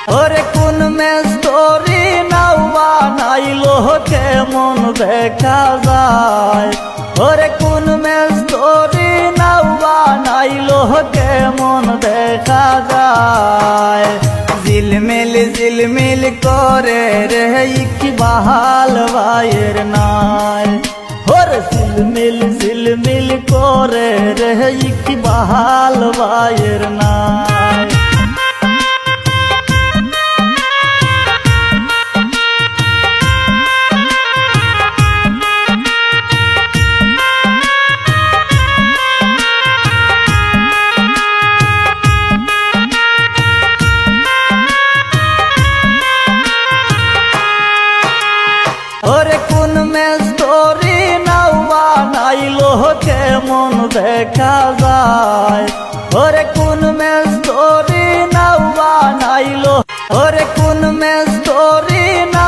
ওরে কোন মেস্তরি নাও বানাইলো কেমন দেখা যায়, ওরে কোন মেস্তরি নাও বানাইলো কেমন দেখা যায়। ঝিলমিল ঝিলমিল করে রে কি বাহাল ভাইয়ের নাই, ওরে ঝিলমিল ঝিলমিল করে রে কি বাহাল ভাইয়ের নাই। ওরে কোন মেস্তরি নাও বানাইলো কেমন দেখা যায়, ওরে কোন মেস্তরি নাও বানাইলো, ওরে কোন মেস্তরি নাও